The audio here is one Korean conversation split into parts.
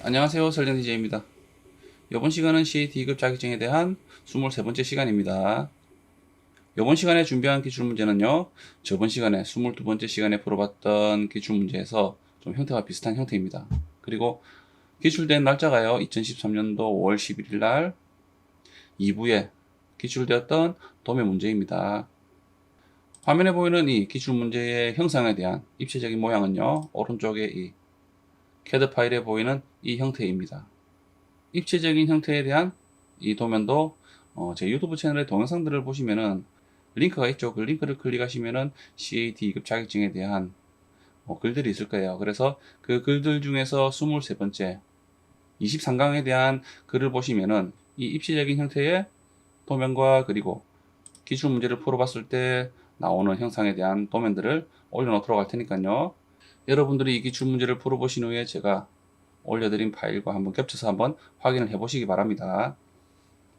안녕하세요. 설정 DJ입니다. 이번 시간은 CAT 2급 자격증에 대한 23번째 시간입니다. 이번 시간에 준비한 기출문제는요, 저번 시간에 22번째 시간에 풀어봤던 기출문제에서 좀 형태가 비슷한 형태입니다. 그리고 기출된 날짜가요, 2013년도 5월 11일 날 2부에 기출되었던 도매 문제입니다. 화면에 보이는 이 기출문제의 형상에 대한 입체적인 모양은요, 오른쪽에 이 CAD 파일에 보이는 이 형태입니다. 입체적인 형태에 대한 이 도면도 제 유튜브 채널의 동영상들을 보시면은 링크가 있죠. 그 링크를 클릭하시면은 CAT 2급 자격증에 대한 글들이 있을 거예요. 그래서 그 글들 중에서 23번째 23강에 대한 글을 보시면은 이 입체적인 형태의 도면과 그리고 기출 문제를 풀어봤을 때 나오는 형상에 대한 도면들을 올려놓도록 할 테니까요. 여러분들이 이 기출 문제를 풀어보신 후에 제가 올려드린 파일과 한번 겹쳐서 한번 확인을 해 보시기 바랍니다.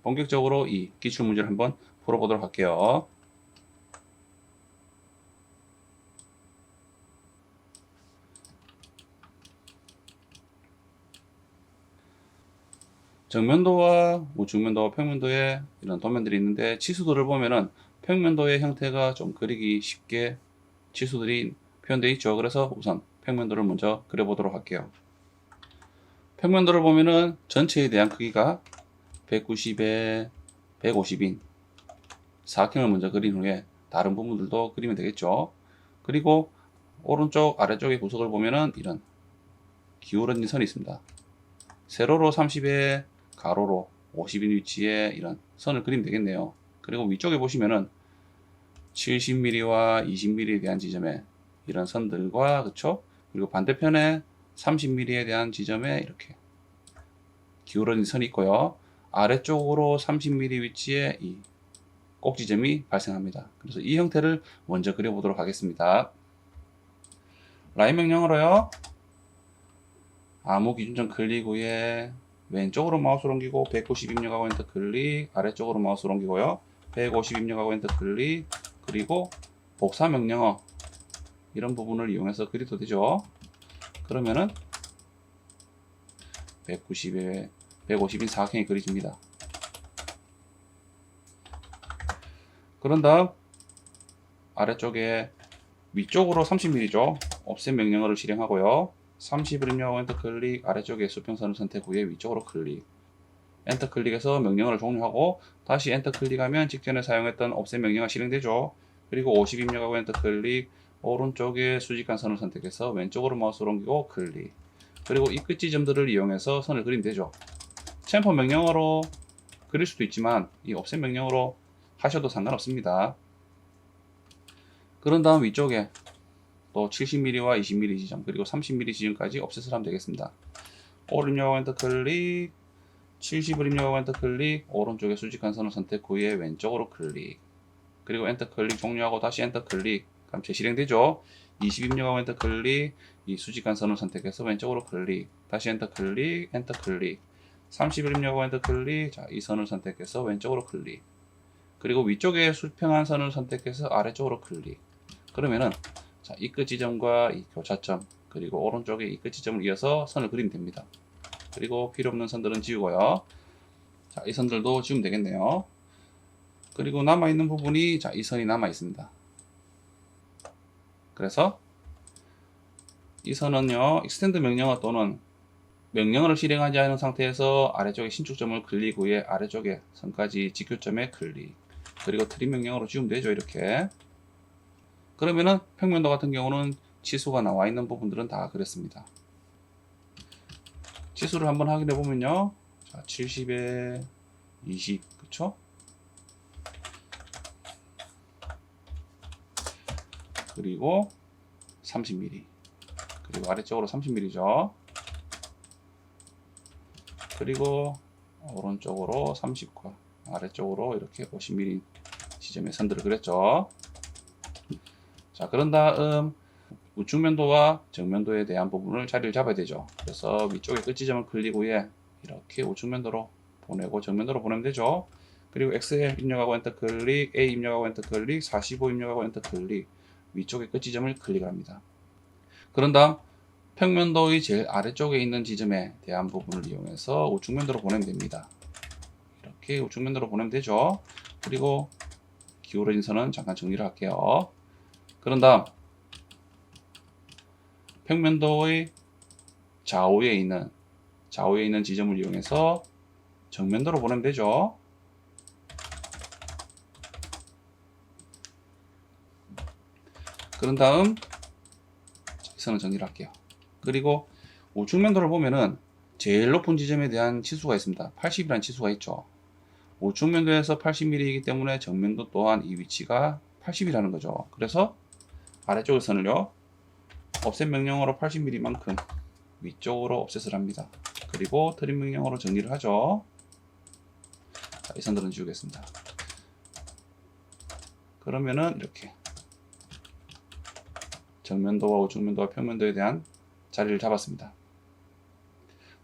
본격적으로 이 기출 문제를 한번 풀어보도록 할게요. 정면도와 우측면도와 평면도에 이런 도면들이 있는데 치수도를 보면은 평면도의 형태가 좀 그리기 쉽게 치수들이 표현되어 있죠. 그래서 우선 평면도를 먼저 그려보도록 할게요. 평면도를 보면은 전체에 대한 크기가 190에 150인 사각형을 먼저 그린 후에 다른 부분들도 그리면 되겠죠. 그리고 오른쪽 아래쪽의 구석을 보면은 이런 기울어진 선이 있습니다. 세로로 30에 가로로 50인 위치에 이런 선을 그리면 되겠네요. 그리고 위쪽에 보시면은 70mm와 20mm에 대한 지점에 이런 선들과 그쵸? 그리고 반대편에 30mm에 대한 지점에 이렇게 기울어진 선이 있고요. 아래쪽으로 30mm 위치에 이 꼭지점이 발생합니다. 그래서 이 형태를 먼저 그려보도록 하겠습니다. 라인 명령으로요. 아무 기준점 클릭 후에 왼쪽으로 마우스를 옮기고 190 입력하고 엔터 클릭, 아래쪽으로 마우스를 옮기고요. 150 입력하고 엔터 클릭, 그리고 복사 명령어 이런 부분을 이용해서 그려도 되죠. 그러면은 190에 150인 사각형이 그려집니다. 그런 다음 아래쪽에 위쪽으로 30mm죠. 옵셋 명령어를 실행하고요. 30을 입력하고 엔터 클릭, 아래쪽에 수평선을 선택 후에 위쪽으로 클릭, 엔터 클릭해서 명령어를 종료하고 다시 엔터 클릭하면 직전에 사용했던 옵셋 명령어가 실행되죠. 그리고 50 입력하고 엔터 클릭, 오른쪽에 수직한 선을 선택해서 왼쪽으로 마우스를 옮기고 클릭, 그리고 이 끝 지점들을 이용해서 선을 그리면 되죠. 챔퍼 명령어로 그릴 수도 있지만 이 옵셋 명령어로 하셔도 상관없습니다. 그런 다음 위쪽에 또 70mm와 20mm 지점 그리고 30mm 지점까지 옵셋을 하면 되겠습니다. 올 입력하고 엔터 클릭, 70을 입력하고 엔터 클릭, 오른쪽에 수직한 선을 선택 후에 왼쪽으로 클릭, 그리고 엔터 클릭 종료하고 다시 엔터 클릭, 그럼 재실행되죠. 20 입력하고 엔터 클릭, 이 수직한 선을 선택해서 왼쪽으로 클릭, 다시 엔터 클릭, 엔터 클릭, 30을 입력하고 엔터 클릭, 자, 이 선을 선택해서 왼쪽으로 클릭, 그리고 위쪽에 수평한 선을 선택해서 아래쪽으로 클릭. 그러면은 자, 이 끝 지점과 이 교차점 그리고 오른쪽에 이 끝 지점을 이어서 선을 그리면 됩니다. 그리고 필요 없는 선들은 지우고요. 자, 이 선들도 지우면 되겠네요. 그리고 남아있는 부분이 자, 이 선이 남아있습니다. 그래서 이 선은요, 익스텐드 명령어 또는 명령어를 실행하지 않은 상태에서 아래쪽에 신축점을 클릭 후에 아래쪽에 선까지 직교점에 클릭, 그리고 트림 명령어로 지우면 되죠. 이렇게. 그러면은 평면도 같은 경우는 치수가 나와 있는 부분들은 다 그랬습니다. 치수를 한번 확인해 보면요. 자, 70에 20, 그쵸? 그리고 30mm. 그리고 아래쪽으로 30mm죠. 그리고 오른쪽으로 30과 아래쪽으로 이렇게 50mm 지점의 선들을 그렸죠. 자, 그런 다음 우측면도와 정면도에 대한 부분을 자리를 잡아야 되죠. 그래서 위쪽에 끝지점을 클릭 후에 이렇게 우측면도로 보내고 정면도로 보내면 되죠. 그리고 XL 입력하고 엔터 클릭, A 입력하고 엔터 클릭, 45 입력하고 엔터 클릭, 위쪽에 끝지점을 클릭합니다. 그런 다음 평면도의 제일 아래쪽에 있는 지점에 대한 부분을 이용해서 우측면도로 보내면 됩니다. 이렇게 우측면도로 보내면 되죠. 그리고 기울어진 선은 잠깐 정리를 할게요. 그런 다음 평면도의 좌우에 있는 지점을 이용해서 정면도로 보내면 되죠. 그런 다음 이 선을 정리를 할게요. 그리고 우측면도를 보면은 제일 높은 지점에 대한 치수가 있습니다. 80이라는 치수가 있죠. 우측면도에서 80mm이기 때문에 정면도 또한 이 위치가 80이라는 거죠. 그래서 아래쪽의 선을요, offset 명령어로 80mm만큼 위쪽으로 offset을 합니다. 그리고 트림 명령어로 정리를 하죠. 자, 이 선들은 지우겠습니다. 그러면은 이렇게 정면도와 우측면도와 평면도에 대한 자리를 잡았습니다.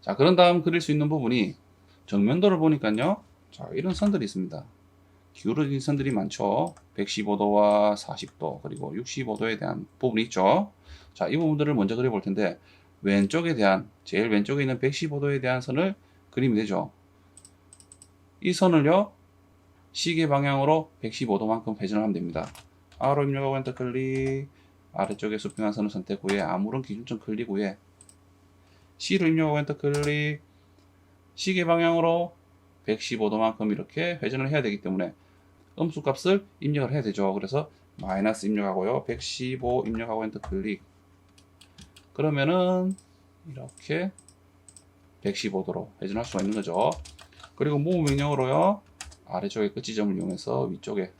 자, 그런 다음 그릴 수 있는 부분이 정면도를 보니까요, 자, 이런 선들이 있습니다. 기울어진 선들이 많죠. 115도와 40도 그리고 65도에 대한 부분이 있죠. 자, 이 부분들을 먼저 그려볼 텐데, 왼쪽에 대한 제일 왼쪽에 있는 115도에 대한 선을 그리면 되죠. 이 선을요, 시계 방향으로 115도만큼 회전을 하면 됩니다. R로 입력하고 엔터 클릭, 아래쪽에 수평한 선을 선택 후에 아무런 기준점 클릭 후에 C로 입력하고 엔터 클릭, 시계 방향으로 115도만큼 이렇게 회전을 해야 되기 때문에 음수 값을 입력을 해야 되죠. 그래서 마이너스 입력하고요, 115 입력하고 엔터 클릭. 그러면은 이렇게 115도로 회전할 수가 있는 거죠. 그리고 move 명령으로요, 아래쪽의 끝지점을 이용해서 위쪽에,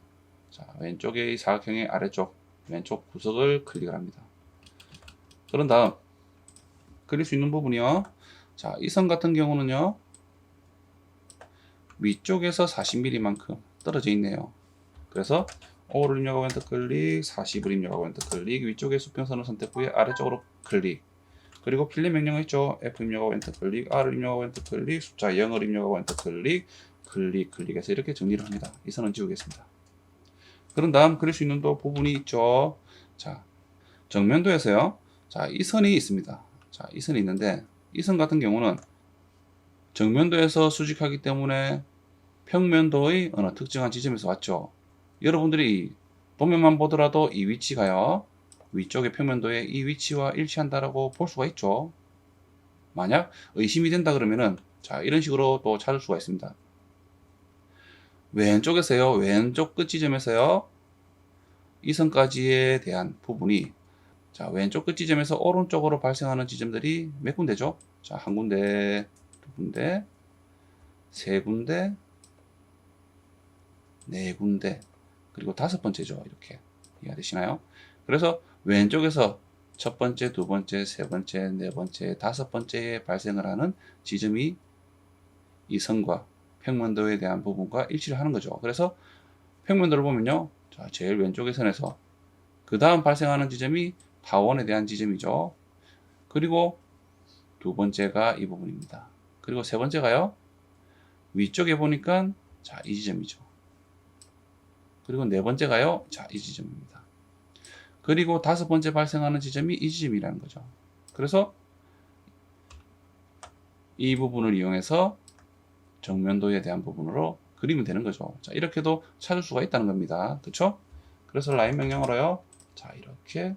자, 왼쪽의 사각형의 아래쪽 왼쪽 구석을 클릭을 합니다. 그런 다음 그릴 수 있는 부분이요, 자, 이 선 같은 경우는요, 위쪽에서 40mm만큼 떨어져 있네요. 그래서 O를 입력하고 엔터 클릭, 40을 입력하고 엔터 클릭, 위쪽의 수평선을 선택 후에 아래쪽으로 클릭, 그리고 필렛 명령 있죠. F 입력하고 엔터 클릭, R을 입력하고 엔터 클릭, 숫자 0을 입력하고 엔터 클릭, 클릭해서 이렇게 정리를 합니다. 이 선은 지우겠습니다. 그런 다음 그릴 수 있는 또 부분이 있죠. 자, 정면도에서요, 자, 이 선이 있습니다. 자, 이 선이 있는데, 이 선 같은 경우는 정면도에서 수직하기 때문에 평면도의 어느 특정한 지점에서 왔죠. 여러분들이 도면만 보더라도 이 위치가요, 위쪽의 평면도의 이 위치와 일치한다라고 볼 수가 있죠. 만약 의심이 된다 그러면은, 자, 이런 식으로 또 찾을 수가 있습니다. 왼쪽에서요, 왼쪽 끝 지점에서요, 이 선까지에 대한 부분이, 자, 왼쪽 끝 지점에서 오른쪽으로 발생하는 지점들이 몇 군데죠? 자, 한 군데, 두 군데, 세 군데, 네 군데, 그리고 다섯 번째죠. 이렇게 이해가 되시나요? 그래서 왼쪽에서 첫 번째, 두 번째, 세 번째, 네 번째, 다섯 번째에 발생을 하는 지점이 이 선과 평면도에 대한 부분과 일치를 하는 거죠. 그래서 평면도를 보면요, 자, 제일 왼쪽의 선에서 그 다음 발생하는 지점이 타원에 대한 지점이죠. 그리고 두 번째가 이 부분입니다. 그리고 세 번째가요, 위쪽에 보니까, 자, 이 지점이죠. 그리고 네 번째가요, 자, 이 지점입니다. 그리고 다섯 번째 발생하는 지점이 이 지점이라는 거죠. 그래서 이 부분을 이용해서 정면도에 대한 부분으로 그리면 되는 거죠. 자, 이렇게도 찾을 수가 있다는 겁니다. 그렇죠? 그래서 라인 명령으로요, 자, 이렇게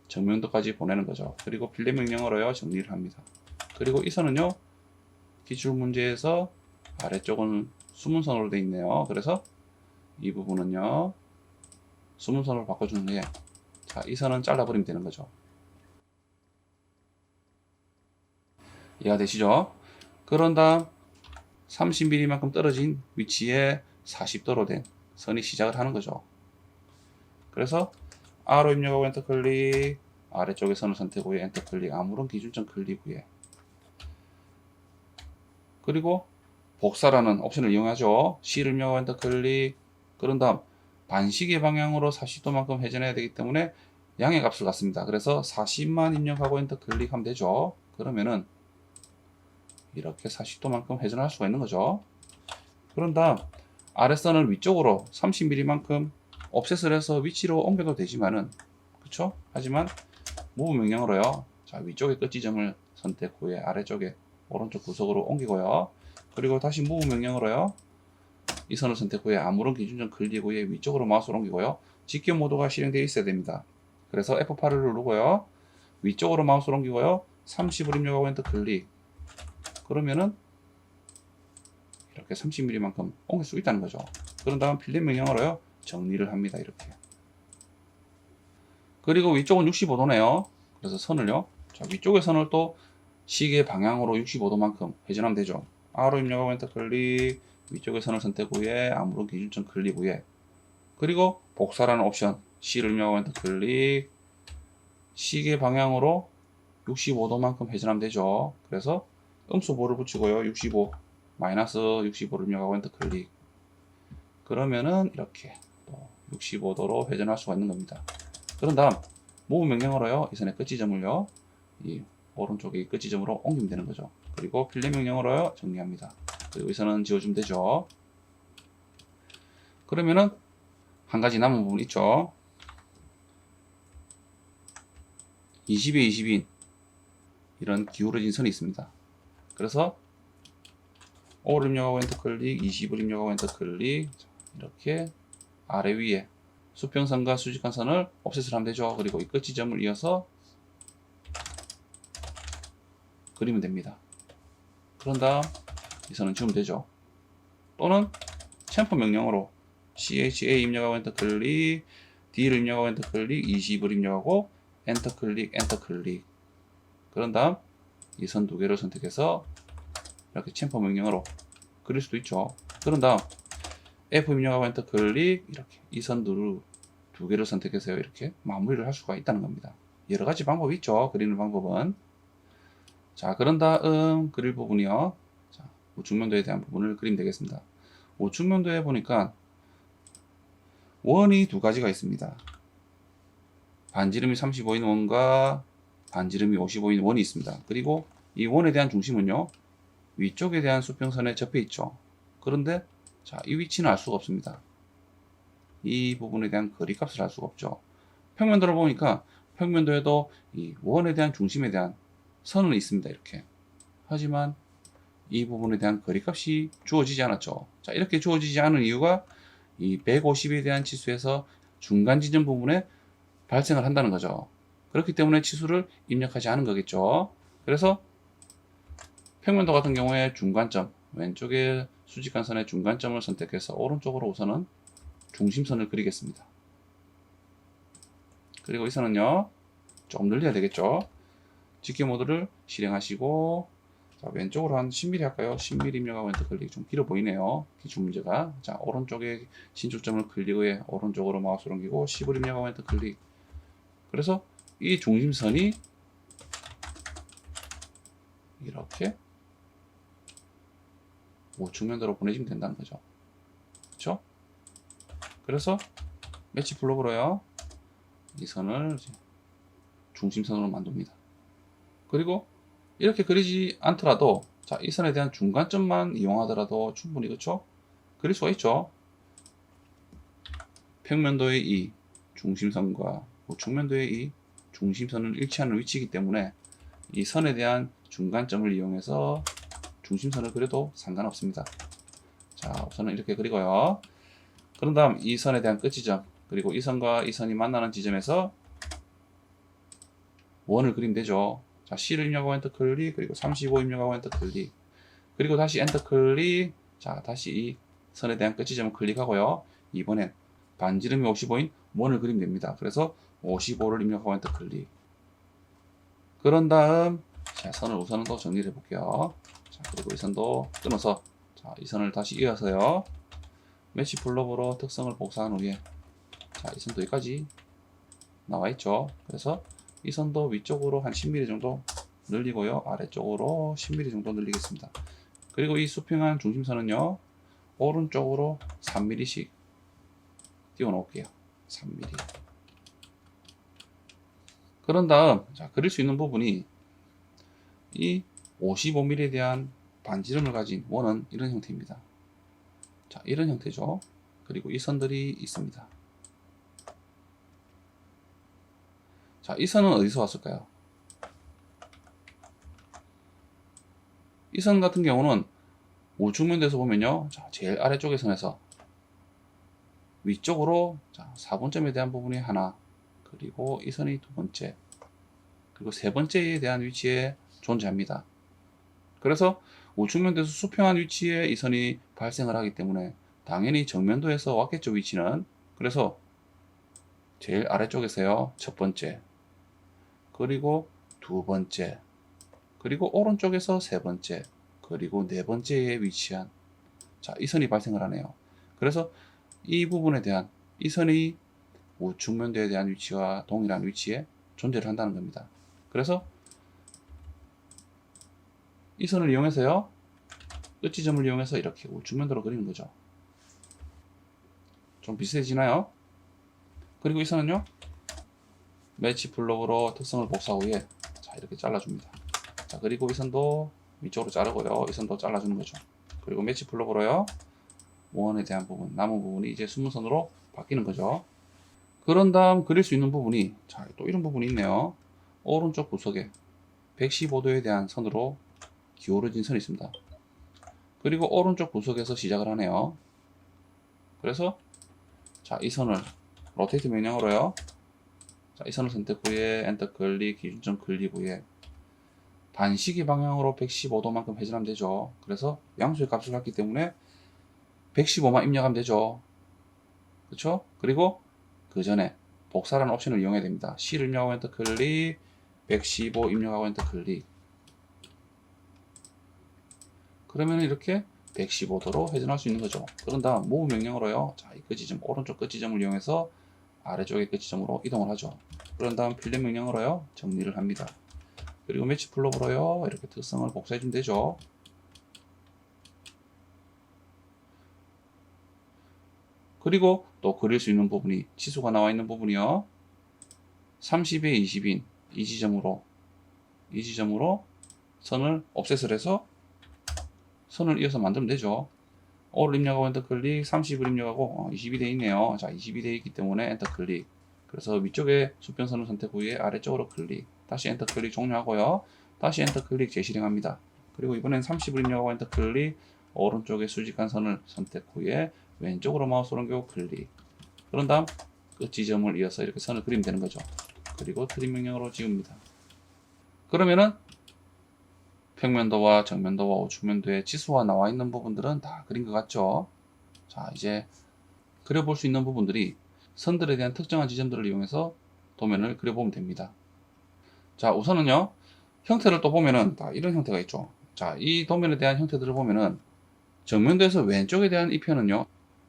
정면도까지 보내는 거죠. 그리고 필렛 명령으로요, 정리를 합니다. 그리고 이 선은요, 기출 문제에서 아래쪽은 수문선으로 되어 있네요. 그래서 이 부분은요, 수문선으로 바꿔주는 후에, 자, 이 선은 잘라버리면 되는 거죠. 이해가 되시죠? 그런 다음 30mm만큼 떨어진 위치에 40도로 된 선이 시작을 하는 거죠. 그래서 R로 입력하고 엔터 클릭, 아래쪽에 선을 선택 후에 엔터 클릭, 아무런 기준점 클릭 후에, 그리고 복사라는 옵션을 이용하죠. C를 입력하고 엔터 클릭. 그런 다음 반시계 방향으로 40도만큼 회전해야 되기 때문에 양의 값을 갖습니다. 그래서 40만 입력하고 엔터 클릭하면 되죠. 그러면은 이렇게 40도만큼 회전할 수가 있는 거죠. 그런 다음 아랫선을 위쪽으로 30mm만큼 옵셋을 해서 위치로 옮겨도 되지만은, 그쵸? 하지만 move 명령으로요. 자, 위쪽의 끝 지점을 선택 후에 아래쪽에 오른쪽 구석으로 옮기고요. 그리고 다시 move 명령으로요. 이 선을 선택 후에 아무런 기준점 클릭 후에 위쪽으로 마우스를 옮기고요. 직결 모드가 실행되어 있어야 됩니다. 그래서 F8을 누르고요. 위쪽으로 마우스를 옮기고요. 30을 입력하고 엔터 클릭. 그러면은 이렇게 30mm만큼 옮길 수 있다는 거죠. 그런 다음 필렛 명령으로요. 정리를 합니다. 이렇게. 그리고 위쪽은 65도네요. 그래서 선을요. 자, 위쪽의 선을 또 시계 방향으로 65도만큼 회전하면 되죠. R로 입력하고 엔터 클릭. 위쪽의 선을 선택 후에 아무런 기준점 클릭 후에 그리고 복사라는 옵션 C를 입력하고 엔터 클릭. 시계 방향으로 65도만큼 회전하면 되죠. 그래서 음수보를 붙이고요. 65 마이너스 65를 입력하고 엔터 클릭. 그러면은 이렇게 또 65도로 회전할 수가 있는 겁니다. 그런 다음 move 명령으로요. 이 선의 끝 지점을요. 이 오른쪽의 끝 지점으로 옮기면 되는 거죠. 그리고 필렛 명령으로요. 정리합니다. 그리고 이 선은 지워주면 되죠. 그러면은 한 가지 남은 부분 있죠. 20에 20인 이런 기울어진 선이 있습니다. 그래서 O를 입력하고 엔터 클릭, 20을 입력하고 엔터 클릭. 이렇게 아래 위에 수평선과 수직한 선을 옵셋을 하면 되죠. 그리고 이 끝 지점을 이어서 그리면 됩니다. 그런 다음 이 선은 지우면 되죠. 또는 챔프 명령으로 CHA 입력하고 엔터 클릭, D를 입력하고 엔터 클릭, 20을 입력하고 엔터 클릭, 엔터 클릭. 그런 다음 이 선 두 개를 선택해서 이렇게 챔프 명령으로 그릴 수도 있죠. 그런 다음 F 입력하고 엔터 클릭, 이렇게 이 선 두 개를 선택해서 이렇게 마무리를 할 수가 있다는 겁니다. 여러 가지 방법이 있죠. 그리는 방법은. 자, 그런 다음 그릴 부분이요. 자, 우측면도에 대한 부분을 그리면 되겠습니다. 우측면도에 보니까 원이 두 가지가 있습니다. 반지름이 35인 원과 반지름이 55인 원이 있습니다. 그리고 이 원에 대한 중심은요. 위쪽에 대한 수평선에 접해 있죠. 그런데 자, 이 위치는 알 수가 없습니다. 이 부분에 대한 거리값을 알 수가 없죠. 평면도를 보니까 평면도에도 이 원에 대한 중심에 대한 선은 있습니다. 이렇게. 하지만 이 부분에 대한 거리값이 주어지지 않았죠. 자, 이렇게 주어지지 않은 이유가 이 150에 대한 치수에서 중간 지점 부분에 발생을 한다는 거죠. 그렇기 때문에 치수를 입력하지 않은 거겠죠. 그래서 평면도 같은 경우에 중간점, 왼쪽에 수직한 선의 중간점을 선택해서 오른쪽으로 우선은 중심선을 그리겠습니다. 그리고 이 선은요, 조금 늘려야 되겠죠. 직계 모드를 실행하시고, 자, 왼쪽으로 한 10mm 할까요? 10mm 입력하고 엔터 클릭. 좀 길어 보이네요. 기준 문제가. 자, 오른쪽에 신축점을 클릭 후에 오른쪽으로 마우스를 옮기고 10을 입력하고 엔터 클릭. 그래서 이 중심선이 이렇게 우측면도로 보내지면 된다는 거죠. 그렇죠? 그래서 매치 블록으로요. 이 선을 중심선으로 만듭니다. 그리고 이렇게 그리지 않더라도 자, 이 선에 대한 중간점만 이용하더라도 충분히 그렇죠? 그릴 수가 있죠. 평면도의 이 중심선과 우측면도의 이 중심선을 일치하는 위치이기 때문에 이 선에 대한 중간점을 이용해서 중심선을 그려도 상관없습니다. 자, 우선은 이렇게 그리고요. 그런 다음 이 선에 대한 끝 지점 그리고 이 선과 이 선이 만나는 지점에서 원을 그리면 되죠. 자, C를 입력하고 엔터 클릭, 그리고 35 입력하고 엔터 클릭, 그리고 다시 엔터 클릭. 자, 다시 이 선에 대한 끝 지점을 클릭하고요. 이번엔 반지름이 55인 원을 그리면 됩니다. 그래서 55를 입력하고 엔터 클릭. 그런 다음 자, 선을 우선은 또 정리를 해볼게요. 자, 그리고 이 선도 끊어서 자, 이 선을 다시 이어서요. 매치 블록으로 특성을 복사한 후에 자, 이 선도 여기까지 나와 있죠. 그래서 이 선도 위쪽으로 한 10mm 정도 늘리고요. 아래쪽으로 10mm 정도 늘리겠습니다. 그리고 이 수평한 중심선은요. 오른쪽으로 3mm씩 띄워 놓을게요. 3mm. 그런 다음 자, 그릴 수 있는 부분이 이 55mm에 대한 반지름을 가진 원은 이런 형태입니다. 자, 이런 형태죠. 그리고 이 선들이 있습니다. 자, 이 선은 어디서 왔을까요? 이 선 같은 경우는 우측면대에서 보면요. 자, 제일 아래쪽의 선에서 위쪽으로 자, 4분점에 대한 부분이 하나, 그리고 이 선이 두 번째, 그리고 세 번째에 대한 위치에 존재합니다. 그래서 우측면대에서 수평한 위치에 이 선이 발생을 하기 때문에 당연히 정면도에서 왔겠죠, 위치는. 그래서 제일 아래쪽에서요, 첫 번째, 그리고 두 번째, 그리고 오른쪽에서 세 번째, 그리고 네 번째에 위치한 자, 이 선이 발생을 하네요. 그래서 이 부분에 대한 이 선이 우측면도에 대한 위치와 동일한 위치에 존재를 한다는 겁니다. 그래서 이 선을 이용해서요, 끝지점을 이용해서 이렇게 우측면도로 그리는 거죠. 좀 비슷해지나요? 그리고 이 선은요, 매치 블록으로 특성을 복사 후에 자, 이렇게 잘라줍니다. 자, 그리고 이 선도 위쪽으로 자르고요, 이 선도 잘라주는 거죠. 그리고 매치 블록으로요, 원에 대한 부분, 남은 부분이 이제 숨은선으로 바뀌는 거죠. 그런 다음 그릴 수 있는 부분이, 자, 또 이런 부분이 있네요. 오른쪽 구석에 115도에 대한 선으로 기울어진 선이 있습니다. 그리고 오른쪽 구석에서 시작을 하네요. 그래서 자, 이 선을 로테이트 명령으로요, 자, 이 선을 선택 후에 엔터 클릭, 기준점 클릭 후에 반시계 방향으로 115도만큼 회전하면 되죠. 그래서 양수의 값을 갖기 때문에 115만 입력하면 되죠. 그렇죠? 그리고 그 전에 복사라는 옵션을 이용해야 됩니다. C를 입력하고 엔터 클릭, 115 입력하고 엔터 클릭. 그러면 이렇게 115도로 회전할 수 있는 거죠. 그런 다음 move 명령으로요, 자, 이 끝지점, 오른쪽 끝지점을 이용해서 아래쪽의 끝지점으로 이동을 하죠. 그런 다음 필렛 명령으로요, 정리를 합니다. 그리고 매치 블록으로요, 이렇게 특성을 복사해 주면 되죠. 그리고 또 그릴 수 있는 부분이, 치수가 나와 있는 부분이요, 30에 20인 이 지점으로 선을 옵셋을 해서 선을 이어서 만들면 되죠. 5를 입력하고 엔터 클릭, 30을 입력하고 20이 되어 있네요. 자, 20이 되어 있기 때문에 엔터 클릭. 그래서 위쪽에 수평선을 선택 후에 아래쪽으로 클릭. 다시 엔터 클릭 종료하고요. 다시 엔터 클릭 재실행합니다. 그리고 이번엔 30을 입력하고 엔터 클릭, 오른쪽에 수직한 선을 선택 후에 왼쪽으로 마우스 오른쪽 클릭. 그런 다음 끝 지점을 이어서 이렇게 선을 그리면 되는 거죠. 그리고 트림 명령으로 지웁니다. 그러면은 평면도와 정면도와 우측면도의 치수가 나와 있는 부분들은 다 그린 것 같죠. 자, 이제 그려볼 수 있는 부분들이 선들에 대한 특정한 지점들을 이용해서 도면을 그려보면 됩니다. 자, 우선은요, 형태를 또 보면은 다 이런 형태가 있죠. 자, 이 도면에 대한 형태들을 보면은 정면도에서 왼쪽에 대한 이 편은요,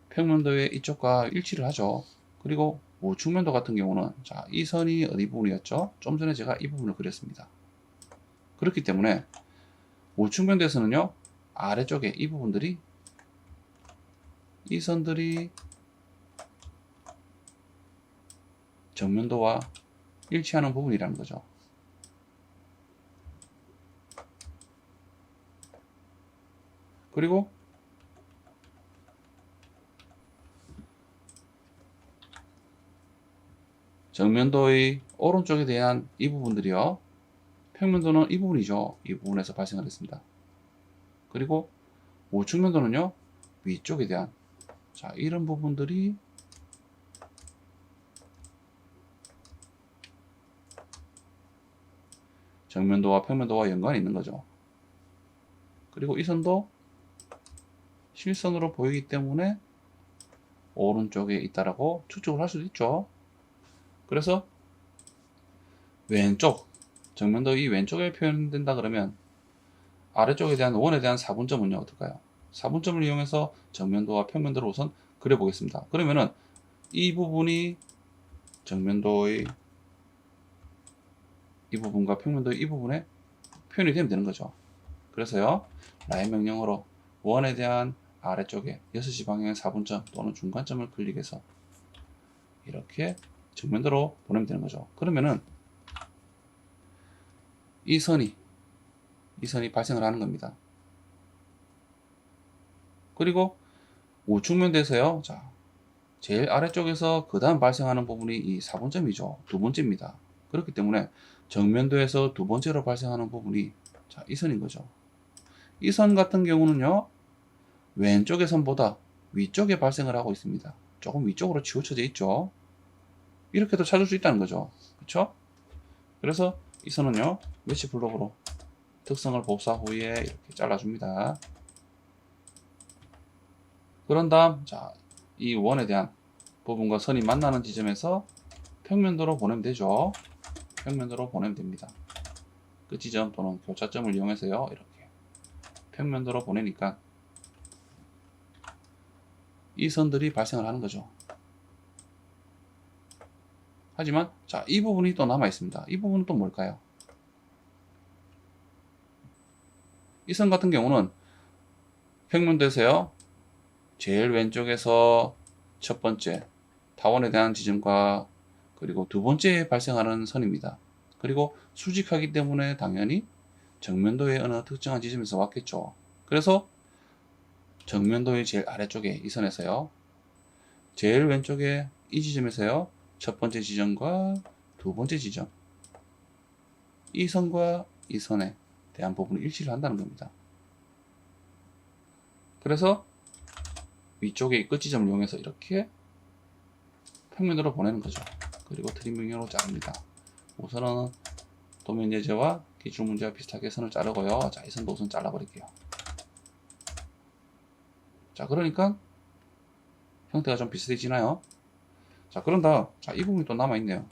평면도의 이쪽과 일치를 하죠. 그리고 우측면도 같은 경우는 자, 이 선이 어디 부분이었죠? 좀 전에 제가 이 부분을 그렸습니다. 그렇기 때문에 우측면도에서는요, 아래쪽에 이 부분들이, 이 선들이 정면도와 일치하는 부분이라는 거죠. 그리고 정면도의 오른쪽에 대한 이 부분들이요, 평면도는 이 부분이죠. 이 부분에서 발생을 했습니다. 그리고 우측면도는요, 위쪽에 대한 자, 이런 부분들이 정면도와 평면도와 연관이 있는 거죠. 그리고 이 선도 실선으로 보이기 때문에 오른쪽에 있다라고 추측을 할 수도 있죠. 그래서 왼쪽, 정면도 이 왼쪽에 표현된다 그러면 아래쪽에 대한 원에 대한 4분점은요, 어떨까요? 4분점을 이용해서 정면도와 평면도를 우선 그려보겠습니다. 그러면은 이 부분이 정면도의 이 부분과 평면도의 이 부분에 표현이 되면 되는 거죠. 그래서요, 라인 명령으로 원에 대한 아래쪽에 6시 방향의 4분점 또는 중간점을 클릭해서 이렇게 정면도로 보내면 되는 거죠. 그러면은 이 선이 발생을 하는 겁니다. 그리고 우측면도에서요, 자, 제일 아래쪽에서 그 다음 발생하는 부분이 이 4분점이죠. 두 번째입니다. 그렇기 때문에 정면도에서 두 번째로 발생하는 부분이 자, 이 선인 거죠. 이 선 같은 경우는요, 왼쪽의 선보다 위쪽에 발생을 하고 있습니다. 조금 위쪽으로 치우쳐져 있죠. 이렇게도 찾을 수 있다는 거죠. 그렇죠? 그래서 이 선은요, 매치 블록으로 특성을 복사 후에 이렇게 잘라줍니다. 그런 다음, 자, 이 원에 대한 부분과 선이 만나는 지점에서 평면도로 보내면 되죠. 평면도로 보내면 됩니다. 그 지점 또는 교차점을 이용해서요, 이렇게 평면도로 보내니까 이 선들이 발생을 하는 거죠. 하지만 자, 이 부분이 또 남아 있습니다. 이 부분은 또 뭘까요? 이 선 같은 경우는 평면도에서요, 제일 왼쪽에서 첫 번째 타원에 대한 지점과 그리고 두 번째에 발생하는 선입니다. 그리고 수직하기 때문에 당연히 정면도의 어느 특정한 지점에서 왔겠죠. 그래서 정면도의 제일 아래쪽에 이 선에서요, 제일 왼쪽에 이 지점에서요, 첫 번째 지점과 두 번째 지점, 이 선과 이 선에 대한 부분을 일치를 한다는 겁니다. 그래서 위쪽에 이 끝지점을 이용해서 이렇게 평면으로 보내는 거죠. 그리고 트림 명령으로 자릅니다. 우선은 도면 예제와 기출 문제와 비슷하게 선을 자르고요. 자, 이 선도 우선 잘라버릴게요. 자, 그러니까 형태가 좀 비슷해지나요? 자, 그런다. 자, 이 부분이 또 남아있네요.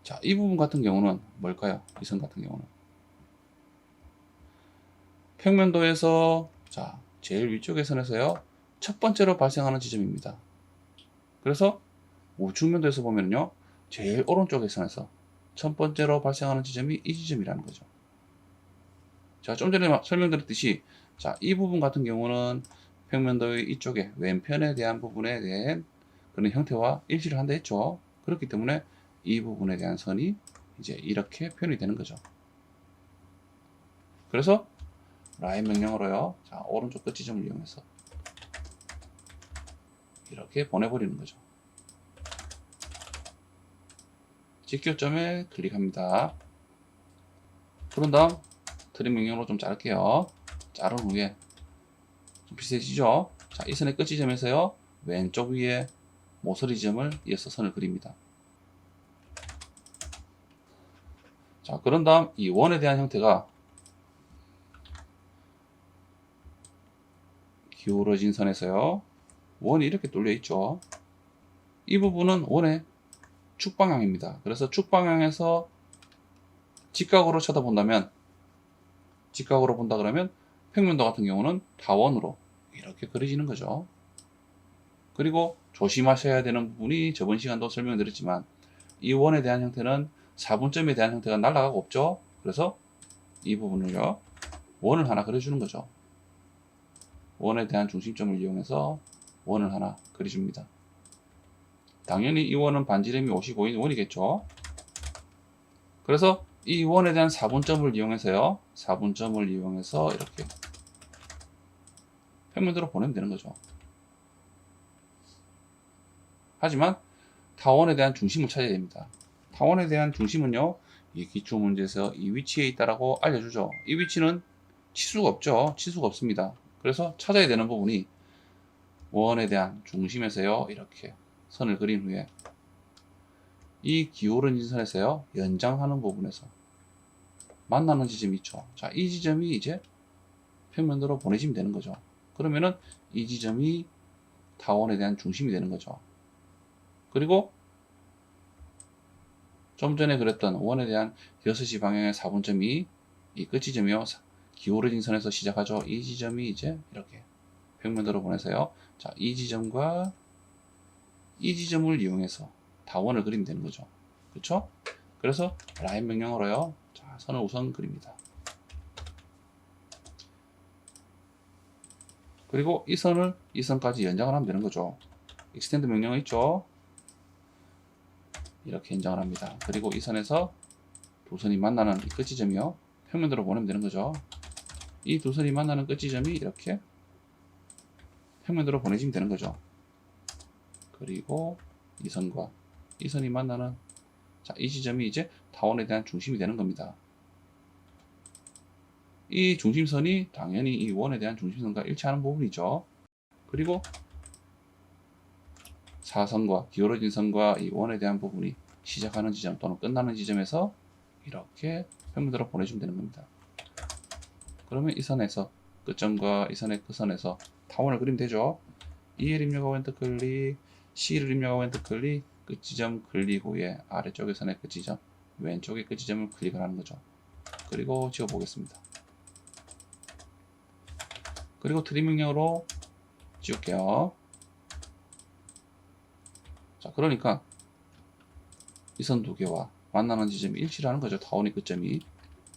자, 이 부분 같은 경우는 뭘까요? 이 선 같은 경우는 평면도에서 자, 제일 위쪽의 선에서요, 첫 번째로 발생하는 지점입니다. 그래서 우측면도에서 보면요, 제일 오른쪽의 선에서 첫 번째로 발생하는 지점이 이 지점이라는 거죠. 자, 좀 전에 설명드렸듯이 자, 이 부분 같은 경우는 평면도의 이쪽에 왼편에 대한 부분에 대한 그런 형태와 일치를 한다 했죠. 그렇기 때문에 이 부분에 대한 선이 이제 이렇게 표현이 되는 거죠. 그래서 라인 명령으로요, 자, 오른쪽 끝 지점을 이용해서 이렇게 보내버리는 거죠. 직교점에 클릭합니다. 그런 다음 트림 명령으로 좀 자를게요. 자른 후에 좀 비슷해지죠? 자, 이 선의 끝 지점에서요, 왼쪽 위에 모서리 지점을 이어서 선을 그립니다. 자, 그런 다음 이 원에 대한 형태가 기울어진 선에서요, 원이 이렇게 뚫려 있죠. 이 부분은 원의 축 방향입니다. 그래서 축 방향에서 직각으로 쳐다본다면, 직각으로 본다 그러면 평면도 같은 경우는 타원으로 이렇게 그려지는 거죠. 그리고 조심하셔야 되는 부분이 저번 시간도 설명드렸지만, 이 원에 대한 형태는 4분점에 대한 형태가 날아가고 없죠. 그래서 이 부분을요, 원을 하나 그려주는 거죠. 원에 대한 중심점을 이용해서 원을 하나 그려줍니다. 당연히 이 원은 반지름이 55인 원이겠죠. 그래서 이 원에 대한 4분점을 이용해서요, 4분점을 이용해서 이렇게 평면도로 보내면 되는 거죠. 하지만 타원에 대한 중심을 찾아야 됩니다. 타원에 대한 중심은요, 이 기출 문제에서 이 위치에 있다라고 알려주죠. 이 위치는 치수가 없죠. 치수가 없습니다. 그래서 찾아야 되는 부분이 원에 대한 중심에서요, 이렇게 선을 그린 후에 이 기울어진 선에서요, 연장하는 부분에서 만나는 지점이 있죠. 자, 이 지점이 이제 평면도로 보내지면 되는 거죠. 그러면은 이 지점이 타원에 대한 중심이 되는 거죠. 그리고 좀 전에 그랬던 원에 대한 6시 방향의 4분점이 이 끝지점이요, 기울어진 선에서 시작하죠. 이 지점이 이제 이렇게 평면도로 보내서요, 자, 이 지점과 이 지점을 이용해서 타원을 그리면 되는 거죠. 그렇죠? 그래서 라인 명령으로요, 자, 선을 우선 그립니다. 그리고 이 선을 이 선까지 연장을 하면 되는 거죠. 익스텐드 명령 있죠? 이렇게 연장을 합니다. 그리고 이 선에서 두 선이 만나는 이 끝지점이요, 평면도로 보내면 되는 거죠. 이 두 선이 만나는 끝지점이 이렇게 평면도로 보내지면 되는 거죠. 그리고 이 선과 이 선이 만나는, 자, 이 지점이 이제 타원에 대한 중심이 되는 겁니다. 이 중심선이 당연히 이 원에 대한 중심선과 일치하는 부분이죠. 그리고 사선과 기울어진 선과 이 원에 대한 부분이 시작하는 지점 또는 끝나는 지점에서 이렇게 평면도로 보내주면 되는 겁니다. 그러면 이 선에서 끝점과 이 선의 끝선에서 타원을 그리면 되죠. E를 입력하고 엔터 클릭, C를 입력하고 엔터 클릭, 끝 지점 클릭 후에 아래쪽의 선의 끝 지점, 왼쪽의 끝 지점을 클릭을 하는 거죠. 그리고 지워 보겠습니다. 그리고 트림 명령으로 지울게요. 자, 그러니까 이 선 두 개와 만나는 지점이 일치를 하는 거죠. 타원의 끝점이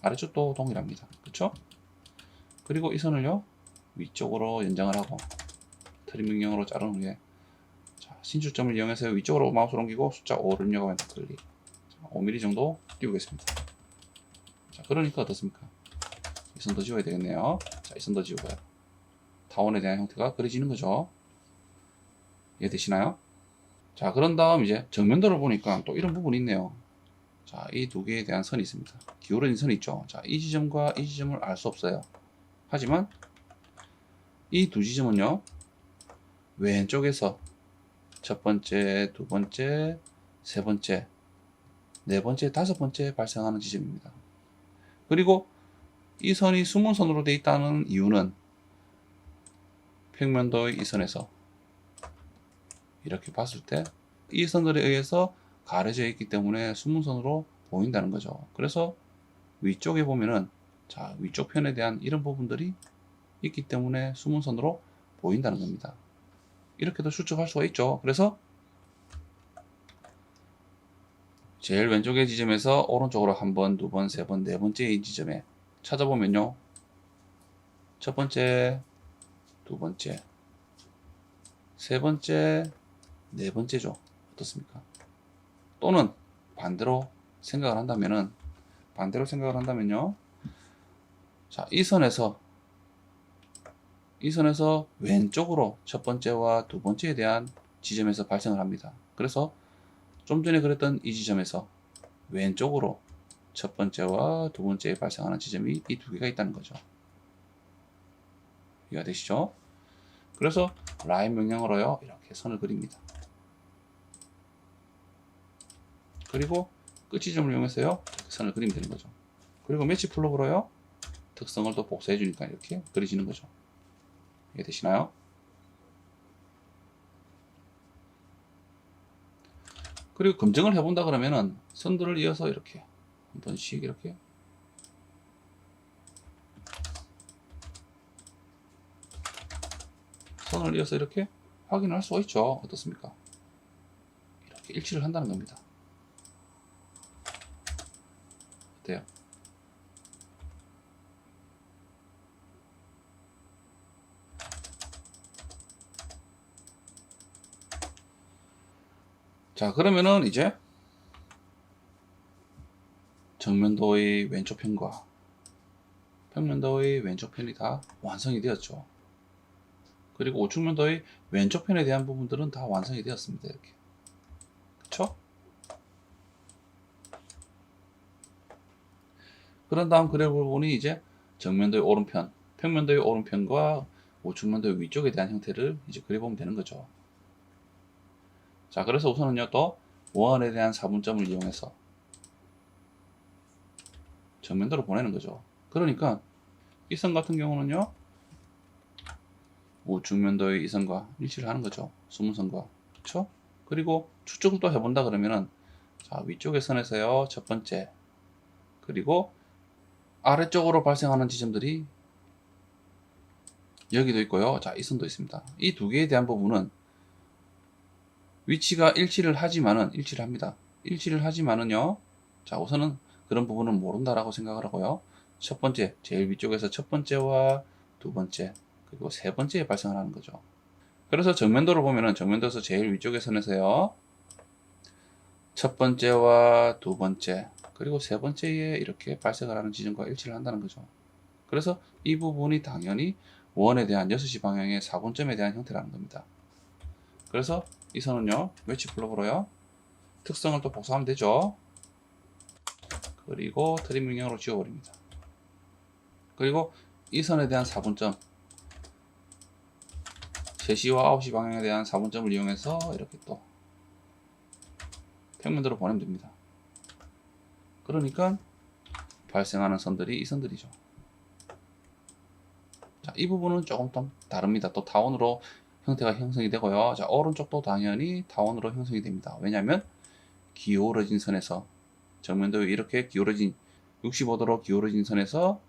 아래쪽도 동일합니다. 그렇죠? 그리고 이 선을요 위쪽으로 연장을 하고 트림 명령으로 자른 후에, 자, 신주점을 이용해서 위쪽으로 마우스를 옮기고 숫자 5를 입력하고 엔터 클릭. 5mm 정도 띄우겠습니다. 자, 그러니까 어떻습니까? 이 선도 지워야 되겠네요. 자, 이 선도 지우고요. 타원에 대한 형태가 그려지는 거죠. 이해되시나요? 자, 그런 다음 이제 정면도를 보니까 또 이런 부분이 있네요. 자, 이 두 개에 대한 선이 있습니다. 기울어진 선이 있죠. 자, 이 지점과 이 지점을 알 수 없어요. 하지만 이 두 지점은요, 왼쪽에서 첫 번째, 두 번째, 세 번째, 네 번째, 다섯 번째 발생하는 지점입니다. 그리고 이 선이 숨은 선으로 되어 있다는 이유는 평면도의 이 선에서 이렇게 봤을 때 이 선들에 의해서 가려져 있기 때문에 숨은 선으로 보인다는 거죠. 그래서 위쪽에 보면은, 자, 위쪽 편에 대한 이런 부분들이 있기 때문에 숨은 선으로 보인다는 겁니다. 이렇게도 추측할 수가 있죠. 그래서 제일 왼쪽의 지점에서 오른쪽으로 한 번, 두 번, 세 번, 네 번째 이 지점에 찾아보면요, 첫 번째, 두 번째, 세 번째, 네 번째죠. 어떻습니까? 또는 반대로 생각을 한다면요, 자, 이 선에서 왼쪽으로 첫 번째와 두 번째에 대한 지점에서 발생을 합니다. 그래서 좀 전에 그랬던 이 지점에서 왼쪽으로 첫 번째와 두 번째에 발생하는 지점이 이 두 개가 있다는 거죠. 이해가 되시죠? 그래서 라인 명령으로요, 이렇게 선을 그립니다. 그리고 끝 지점을 이용해서요, 선을 그리면 되는 거죠. 그리고 매치 플러그로요, 특성을 또 복사해 주니까 이렇게 그려지는 거죠. 이해되시나요? 그리고 검증을 해본다 그러면은 선들을 이어서 이렇게 한 번씩 이렇게 선을 이어서 이렇게 확인을 할 수가 있죠. 어떻습니까? 이렇게 일치를 한다는 겁니다. 어때요? 자, 그러면은 이제 정면도의 왼쪽 편과 평면도의 왼쪽 편이 다 완성이 되었죠. 그리고 우측면도의 왼쪽 편에 대한 부분들은 다 완성이 되었습니다. 이렇게. 그쵸? 그런 다음 그래 부분이 이제 정면도의 오른편, 평면도의 오른편과 우측면도의 위쪽에 대한 형태를 이제 그려보면 되는 거죠. 자, 그래서 우선은요, 또 원에 대한 사분점을 이용해서 정면도로 보내는 거죠. 그러니까 이 선 같은 경우는요, 우측면도의 이 선과 일치를 하는 거죠. 숨은 선과. 그쵸? 그리고 추측을 또 해본다 그러면은, 자, 위쪽의 선에서요, 첫 번째, 그리고 아래쪽으로 발생하는 지점들이 여기도 있고요. 자, 이 선도 있습니다. 이 두 개에 대한 부분은 위치가 일치를 합니다. 일치를 하지만은요, 자, 우선은 그런 부분은 모른다라고 생각을 하고요. 첫 번째, 제일 위쪽에서 첫 번째와 두 번째, 그리고 세 번째에 발생을 하는 거죠. 그래서 정면도를 보면은 정면도에서 제일 위쪽의 선에서요, 첫 번째와 두 번째, 그리고 세 번째에 이렇게 발생을 하는 지점과 일치를 한다는 거죠. 그래서 이 부분이 당연히 원에 대한 6시 방향의 4분점에 대한 형태라는 겁니다. 그래서 이 선은요, 웨지 플러그로요, 특성을 또 복사하면 되죠. 그리고 트림 명령으로 지워버립니다. 그리고 이 선에 대한 4분점, 3시와 9시 방향에 대한 4분점을 이용해서 이렇게 또 평면도로 보내면 됩니다. 그러니까 발생하는 선들이 이 선들이죠. 자, 이 부분은 조금 더 다릅니다. 또 타원으로 형태가 형성이 되고요. 자, 오른쪽도 당연히 타원으로 형성이 됩니다. 왜냐하면 기울어진 선에서 정면도 이렇게 기울어진 65도로 기울어진 선에서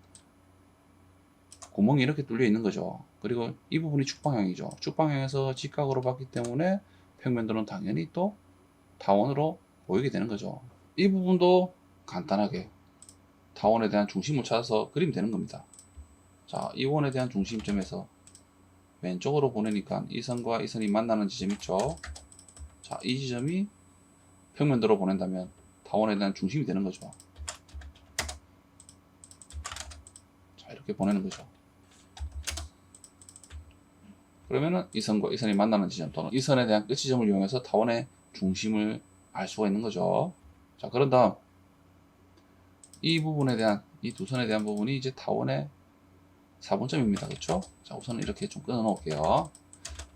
구멍이 이렇게 뚫려 있는 거죠. 그리고 이 부분이 축방향이죠. 축방향에서 직각으로 봤기 때문에 평면도는 당연히 또 타원으로 보이게 되는 거죠. 이 부분도 간단하게 타원에 대한 중심을 찾아서 그리면 되는 겁니다. 자, 이 원에 대한 중심점에서 왼쪽으로 보내니까 이 선과 이 선이 만나는 지점 있죠. 자, 이 지점이 평면도로 보낸다면 타원에 대한 중심이 되는 거죠. 자, 이렇게 보내는 거죠. 그러면은 이 선과 이 선이 만나는 지점 또는 이 선에 대한 끝 지점을 이용해서 타원의 중심을 알 수가 있는 거죠. 자, 그런 다음 이 부분에 대한 이 두 선에 대한 부분이 이제 타원의 4분점입니다. 그렇죠? 자, 우선 이렇게 좀 끊어 놓을게요.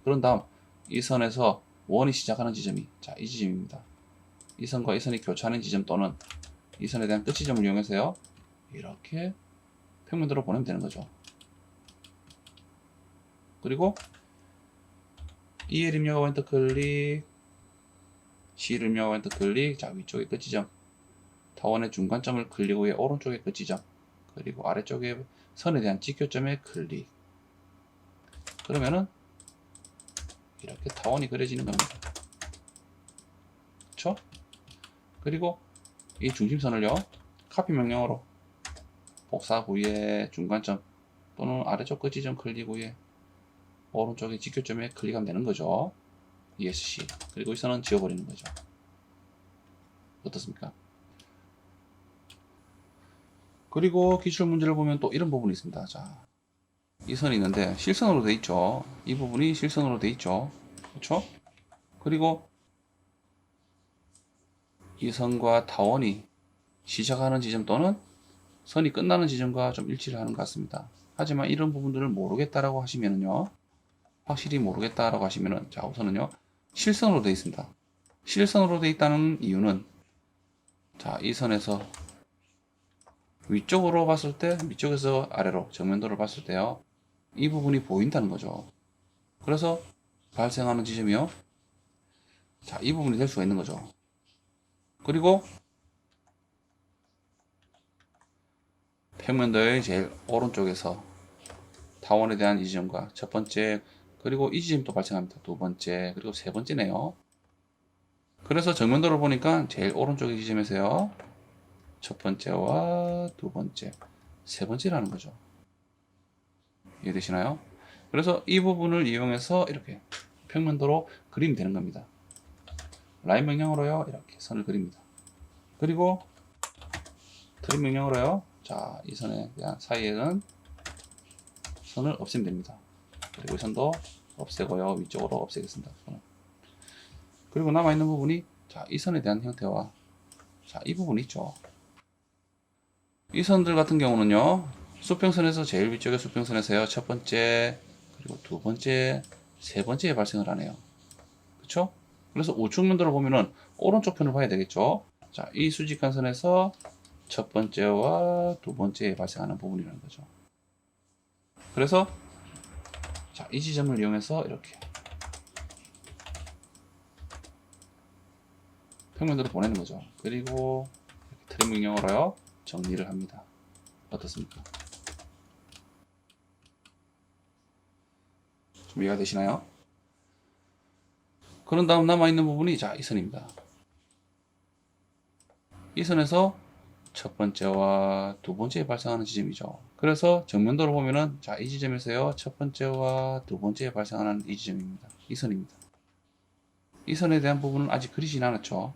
그런 다음 이 선에서 원이 시작하는 지점이 자, 이 지점입니다. 이 선과 이 선이 교차하는 지점 또는 이 선에 대한 끝 지점을 이용해서요. 이렇게 평면도로 보내면 되는 거죠. 그리고 E를 입력하고 엔터 클릭, C를 입력하고 엔터 클릭. 자, 위쪽에 끝 지점, 타원의 중간점을 클릭 후에 오른쪽에 끝 지점, 그리고 아래쪽에 선에 대한 직교점에 클릭. 그러면은 이렇게 타원이 그려지는 겁니다. 그쵸? 그리고 이 중심선을요, 카피 명령으로 복사 후에 중간점 또는 아래쪽 끝 지점 클릭 후에 오른쪽에 직교점에 클릭하면 되는 거죠. ESC. 그리고 이 선은 지워버리는 거죠. 어떻습니까? 그리고 기출 문제를 보면 또 이런 부분이 있습니다. 자, 이 선이 있는데 실선으로 돼 있죠. 이 부분이 실선으로 돼 있죠. 그렇죠? 그리고 이 선과 타원이 시작하는 지점 또는 선이 끝나는 지점과 좀 일치를 하는 것 같습니다. 하지만 이런 부분들을 모르겠다라고 하시면은요, 확실히 모르겠다라고 하시면은, 자, 우선은요, 실선으로 되어 있습니다. 실선으로 되어 있다는 이유는, 자, 이 선에서 위쪽으로 봤을 때, 위쪽에서 아래로 정면도를 봤을 때요, 이 부분이 보인다는 거죠. 그래서 발생하는 지점이요, 자, 이 부분이 될 수가 있는 거죠. 그리고 평면도의 제일 오른쪽에서 타원에 대한 이 지점과 첫 번째, 그리고 이 지점도 발생합니다. 두 번째, 그리고 세 번째네요. 그래서 정면도를 보니까 제일 오른쪽의 지점에서요, 첫 번째와 두 번째, 세 번째라는 거죠. 이해되시나요? 그래서 이 부분을 이용해서 이렇게 평면도로 그리면 되는 겁니다. 라인 명령으로요, 이렇게 선을 그립니다. 그리고 트림 명령으로요, 자, 이 선에 대한 사이에는 선을 없애면 됩니다. 그리고 이 선도 없애고요, 위쪽으로 없애겠습니다. 그리고 남아있는 부분이, 자, 이 선에 대한 형태와, 자, 이 부분이 있죠. 이 선들 같은 경우는요, 수평선에서 제일 위쪽의 수평선에서요, 첫 번째, 그리고 두 번째, 세 번째에 발생을 하네요. 그쵸? 그래서 우측면도를 보면은 오른쪽 편을 봐야 되겠죠. 자, 이 수직한 선에서 첫 번째와 두 번째에 발생하는 부분이라는 거죠. 그래서 자, 이 지점을 이용해서 이렇게 평면도를 보내는 거죠. 그리고 트림 명령으로요, 정리를 합니다. 어떻습니까? 좀 이해가 되시나요? 그런 다음 남아있는 부분이, 자, 이 선입니다. 이 선에서 첫 번째와 두 번째에 발생하는 지점이죠. 그래서 정면도로 보면은, 자, 이 지점에서요, 첫 번째와 두 번째에 발생하는 이 지점입니다. 이 선입니다. 이 선에 대한 부분은 아직 그리진 않았죠.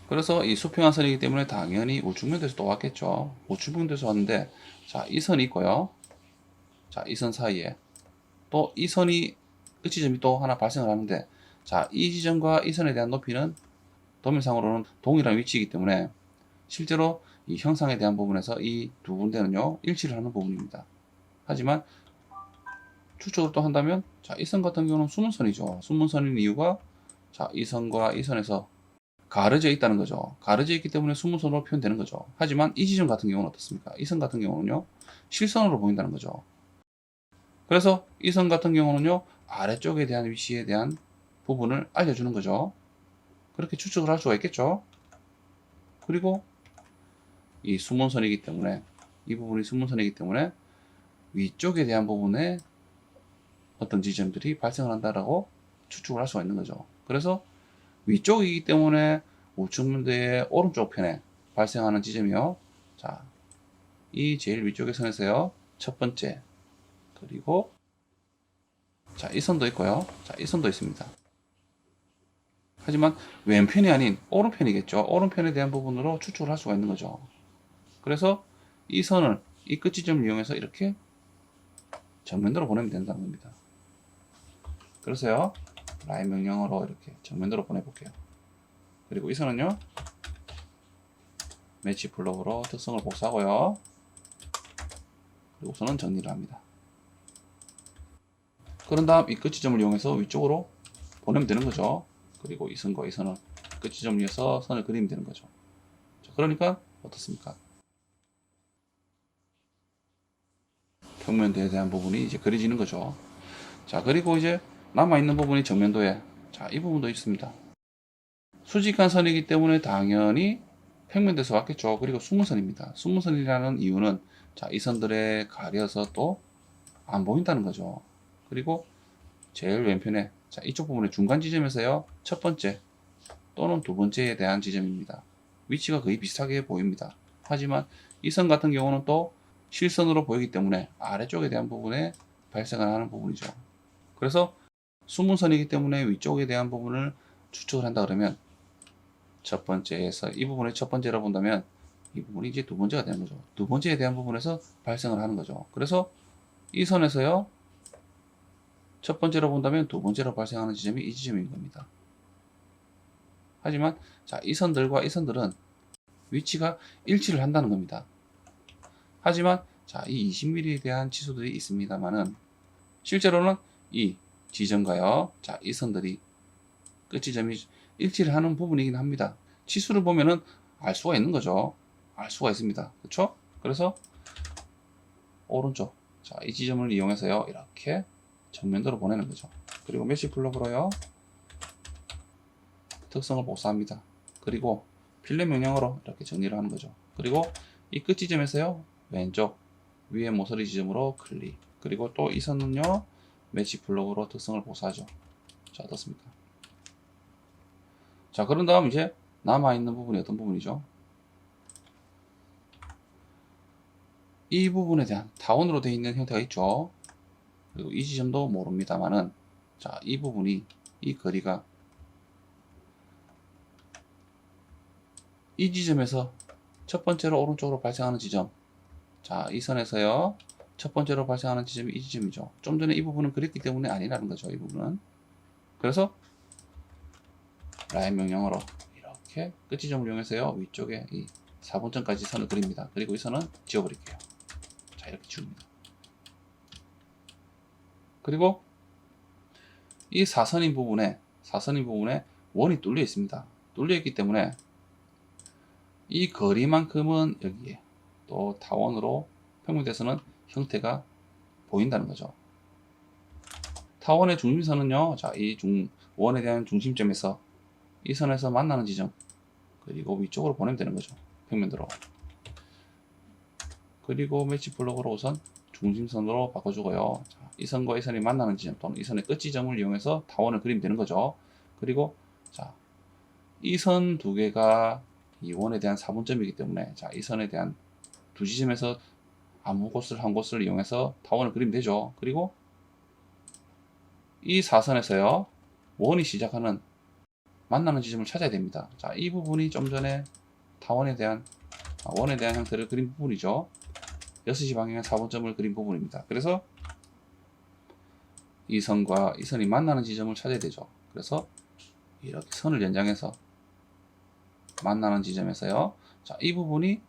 그래서 이 수평한 선이기 때문에 당연히 우측면도에서 또 왔겠죠. 우측면도에서 왔는데, 자, 이 선이 있고요. 자, 이 선 사이에 또 이 선이 끝 지점이 또 하나 발생을 하는데, 자, 이 지점과 이 선에 대한 높이는 도면상으로는 동일한 위치이기 때문에 실제로 이 형상에 대한 부분에서 이 두 군데는요 일치를 하는 부분입니다. 하지만 추측을 또 한다면 자, 이 선 같은 경우는 수문선이죠. 수문선인 이유가 자, 이 선과 이 선에서 가려져 있다는 거죠. 가려져 있기 때문에 수문선으로 표현되는 거죠. 하지만 이 지점 같은 경우는 어떻습니까? 이 선 같은 경우는요 실선으로 보인다는 거죠. 그래서 이 선 같은 경우는요 아래쪽에 대한 위치에 대한 부분을 알려주는 거죠. 그렇게 추측을 할 수가 있겠죠. 그리고 이 수문선이기 때문에 이 부분이 수문선이기 때문에 위쪽에 대한 부분에 어떤 지점들이 발생을 한다라고 추측을 할 수가 있는 거죠. 그래서 위쪽이기 때문에 우측면대의 오른쪽 편에 발생하는 지점이요. 자, 이 제일 위쪽의 선에서요. 첫 번째, 그리고 자, 이 선도 있고요. 자, 이 선도 있습니다. 하지만 왼편이 아닌 오른편이겠죠. 오른편에 대한 부분으로 추측을 할 수가 있는 거죠. 그래서 이 선을 이 끝 지점을 이용해서 이렇게 정면으로 보내면 된다는 겁니다. 그래서요. 라인 명령어로 이렇게 정면으로 보내볼게요. 그리고 이 선은요. 매치 블록으로 특성을 복사하고요. 그리고 우선은 정리를 합니다. 그런 다음 이 끝 지점을 이용해서 위쪽으로 보내면 되는 거죠. 그리고 이 선과 이 선을 끝 지점을 이용해서 선을 그리면 되는 거죠. 자, 그러니까 어떻습니까? 평면도에 대한 부분이 이제 그려지는 거죠. 자, 그리고 이제 남아있는 부분이 정면도에 자, 이 부분도 있습니다. 수직한 선이기 때문에 당연히 평면도에서 왔겠죠. 그리고 수문선입니다. 수문선이라는 이유는 자, 이 선들에 가려서 또 안 보인다는 거죠. 그리고 제일 왼편에 자, 이쪽 부분의 중간 지점에서요. 첫 번째 또는 두 번째에 대한 지점입니다. 위치가 거의 비슷하게 보입니다. 하지만 이 선 같은 경우는 또 실선으로 보이기 때문에 아래쪽에 대한 부분에 발생을 하는 부분이죠. 그래서 수문선이기 때문에 위쪽에 대한 부분을 추측을 한다 그러면 첫 번째에서 이 부분을 첫 번째로 본다면 이 부분이 이제 두 번째가 되는 거죠. 두 번째에 대한 부분에서 발생을 하는 거죠. 그래서 이 선에서요. 첫 번째로 본다면 두 번째로 발생하는 지점이 이 지점인 겁니다. 하지만 자, 이 선들과 이 선들은 위치가 일치를 한다는 겁니다. 하지만 자, 이 20mm에 대한 치수들이 있습니다만은 실제로는 이 지점과요. 자, 이 선들이 끝 지점이 일치를 하는 부분이긴 합니다. 치수를 보면은 알 수가 있는 거죠. 알 수가 있습니다. 그렇죠? 그래서 오른쪽 자, 이 지점을 이용해서요. 이렇게 정면도로 보내는 거죠. 그리고 메시 블록으로요. 특성을 복사합니다. 그리고 필렛 명령어로 이렇게 정리를 하는 거죠. 그리고 이 끝 지점에서요. 왼쪽 위에 모서리 지점으로 클릭. 그리고 또 이 선은요. 매치 블록으로 특성을 복사하죠. 자, 어떻습니까? 자, 그런 다음 이제 남아있는 부분이 어떤 부분이죠? 이 부분에 대한 타원으로 되어 있는 형태가 있죠. 그리고 이 지점도 모릅니다만은 자, 이 부분이 이 거리가 이 지점에서 첫 번째로 오른쪽으로 발생하는 지점 자, 이 선에서요 첫 번째로 발생하는 지점이 이 지점이죠. 좀 전에 이 부분은 그렸기 때문에 아니라는 거죠. 이 부분은 그래서 라인 명령어로 이렇게 끝 지점을 이용해서요 위쪽에 이 4분점까지 선을 그립니다. 그리고 이 선은 지워버릴게요. 자, 이렇게 지웁니다. 그리고 이 사선인 부분에 원이 뚫려 있습니다. 뚫려 있기 때문에 이 거리만큼은 여기에 또 타원으로 평면대에서는 형태가 보인다는 거죠. 타원의 중심선은요, 자, 이 원에 대한 중심점에서 이 선에서 만나는 지점, 그리고 위쪽으로 보내면 되는 거죠. 평면도로. 그리고 매치 블록으로 우선 중심선으로 바꿔주고요. 자, 이 선과 이 선이 만나는 지점 또는 이 선의 끝 지점을 이용해서 타원을 그리면 되는 거죠. 그리고 자, 이 선 두 개가 이 원에 대한 4분점이기 때문에 자, 이 선에 대한 두 지점에서 아무 곳을 한 곳을 이용해서 타원을 그리면 되죠. 그리고 이 사선에서요 원이 시작하는 만나는 지점을 찾아야 됩니다. 자, 이 부분이 좀 전에 타원에 대한 원에 대한 형태를 그린 부분이죠. 6시 방향의 4분점을 그린 부분입니다. 그래서 이 선과 이 선이 만나는 지점을 찾아야 되죠. 그래서 이렇게 선을 연장해서 만나는 지점에서요. 자, 이 부분이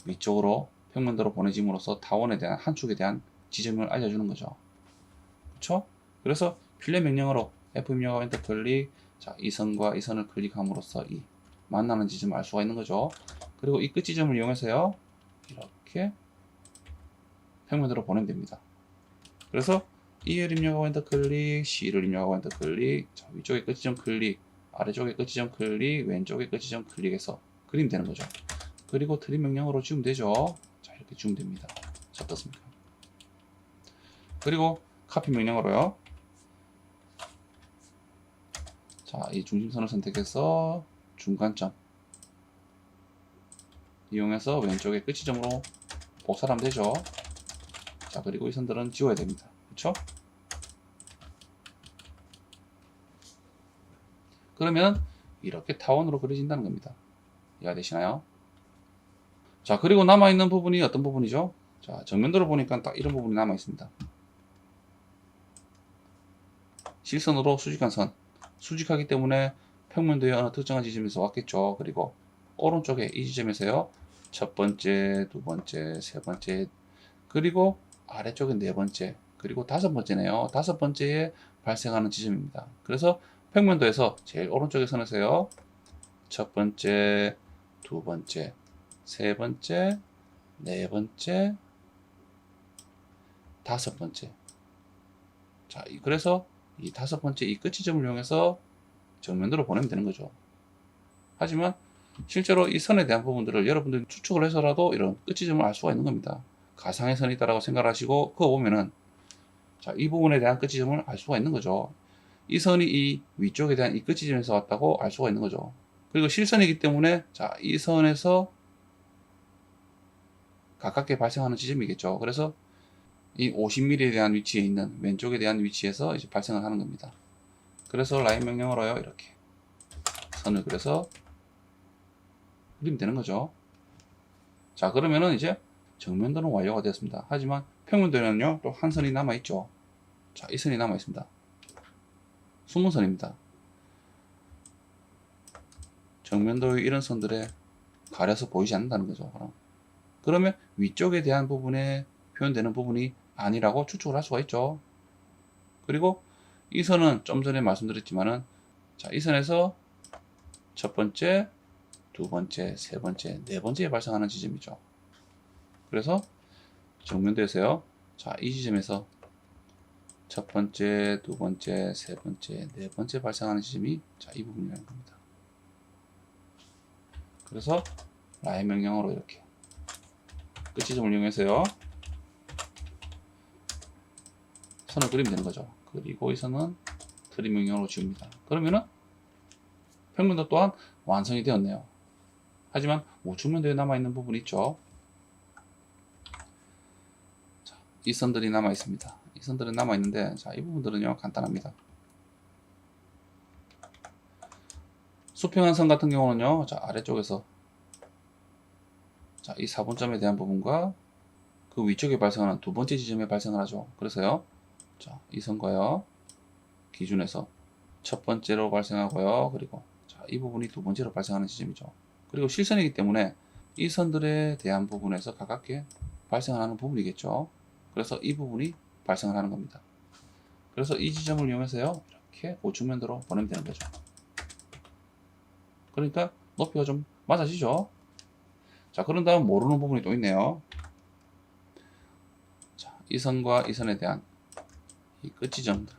위쪽으로 평면도로 보내짐으로써 타원에 대한 한 축에 대한 지점을 알려주는 거죠. 그렇죠? 그래서 필렛 명령어로 F 입력하고 엔터 클릭. 자, 이 선과 이 선을 클릭함으로써 이 만나는 지점을 알 수가 있는 거죠. 그리고 이 끝 지점을 이용해서요. 이렇게 평면도로 보내면 됩니다. 그래서 E를 입력하고 엔터 클릭, C를 입력하고 엔터 클릭. 자, 위쪽에 끝 지점 클릭, 아래쪽에 끝 지점 클릭, 왼쪽에 끝 지점 클릭해서 그리면 되는 거죠. 그리고 트림 명령어로 지우면 되죠. 자, 이렇게 지우면 됩니다. 자, 어떻습니까? 그리고 카피 명령어로요. 자, 이 중심선을 선택해서 중간점 이용해서 왼쪽에 끝 지점으로 복사하면 되죠. 자, 그리고 이 선들은 지워야 됩니다. 그렇죠? 그러면 이렇게 타원으로 그려진다는 겁니다. 이해되시나요? 자, 그리고 남아있는 부분이 어떤 부분이죠? 자, 정면도로 보니까 딱 이런 부분이 남아있습니다. 실선으로 수직한 선. 수직하기 때문에 평면도의 어느 특정한 지점에서 왔겠죠. 그리고 오른쪽에 이 지점에서요. 첫 번째, 두 번째, 세 번째, 그리고 아래쪽에 네 번째, 그리고 다섯 번째네요. 다섯 번째에 발생하는 지점입니다. 그래서 평면도에서 제일 오른쪽에 선에서요. 첫 번째, 두 번째, 세 번째, 네 번째, 다섯 번째. 자, 그래서 이 다섯 번째 이 끝 지점을 이용해서 정면도로 보내면 되는 거죠. 하지만 실제로 이 선에 대한 부분들을 여러분들이 추측을 해서라도 이런 끝 지점을 알 수가 있는 겁니다. 가상의 선이 있다라고 생각하시고 그거 보면은 자, 이 부분에 대한 끝 지점을 알 수가 있는 거죠. 이 선이 이 위쪽에 대한 이 끝 지점에서 왔다고 알 수가 있는 거죠. 그리고 실선이기 때문에 자, 이 선에서 가깝게 발생하는 지점이겠죠. 그래서 이 50mm에 대한 위치에 있는 왼쪽에 대한 위치에서 이제 발생을 하는 겁니다. 그래서 라인 명령어로요. 이렇게 선을 그려서 그리면 되는 거죠. 자, 그러면은 이제 정면도는 완료가 되었습니다. 하지만 평면도에는요, 또 한 선이 남아있죠. 자, 이 선이 남아있습니다. 숨은 선입니다. 정면도의 이런 선들에 가려서 보이지 않는다는 거죠. 그러면 위쪽에 대한 부분에 표현되는 부분이 아니라고 추측을 할 수가 있죠. 그리고 이 선은 좀 전에 말씀드렸지만은, 자, 이 선에서 첫 번째, 두 번째, 세 번째, 네 번째에 발생하는 지점이죠. 그래서 정면도에서요. 자, 이 지점에서 첫 번째, 두 번째, 세 번째, 네 번째 발생하는 지점이 자, 이 부분이라는 겁니다. 그래서 라인 명령어로 이렇게 끝 지점을 이용해서요. 선을 그리면 되는 거죠. 그리고 이 선은 트림 명령어로 지웁니다. 그러면은 평면도 또한 완성이 되었네요. 하지만 우측면도에 남아있는 부분이 있죠. 자, 이 선들이 남아있습니다. 이 선들은 남아있는데, 자, 이 부분들은요, 간단합니다. 수평한 선 같은 경우는요, 자, 아래쪽에서, 자, 이 4분점에 대한 부분과 그 위쪽에 발생하는 두 번째 지점에 발생을 하죠. 그래서요, 자, 이 선과요, 기준에서 첫 번째로 발생하고요, 그리고, 자, 이 부분이 두 번째로 발생하는 지점이죠. 그리고 실선이기 때문에 이 선들에 대한 부분에서 가깝게 발생하는 부분이겠죠. 그래서 이 부분이 발생을 하는 겁니다. 그래서 이 지점을 이용해서요, 이렇게 우측면도로 보내면 되는 거죠. 그러니까 높이가 좀 맞아지죠. 자, 그런 다음 모르는 부분이 또 있네요. 자, 이 선과 이 선에 대한 이 끝 지점들,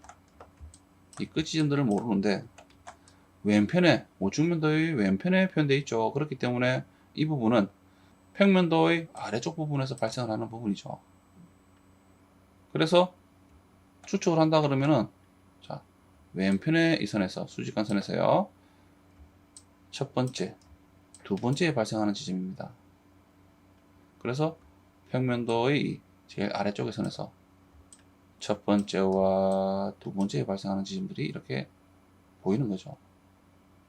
이 끝 지점들을 모르는데 왼편에 우측면도의 왼편에 표현되어 있죠. 그렇기 때문에 이 부분은 평면도의 아래쪽 부분에서 발생을 하는 부분이죠. 그래서 추측을 한다 그러면은 자, 왼편의 이 선에서 수직한 선에서요. 첫 번째, 두 번째에 발생하는 지점입니다. 그래서 평면도의 제일 아래쪽의 선에서 첫 번째와 두 번째에 발생하는 지점들이 이렇게 보이는 거죠.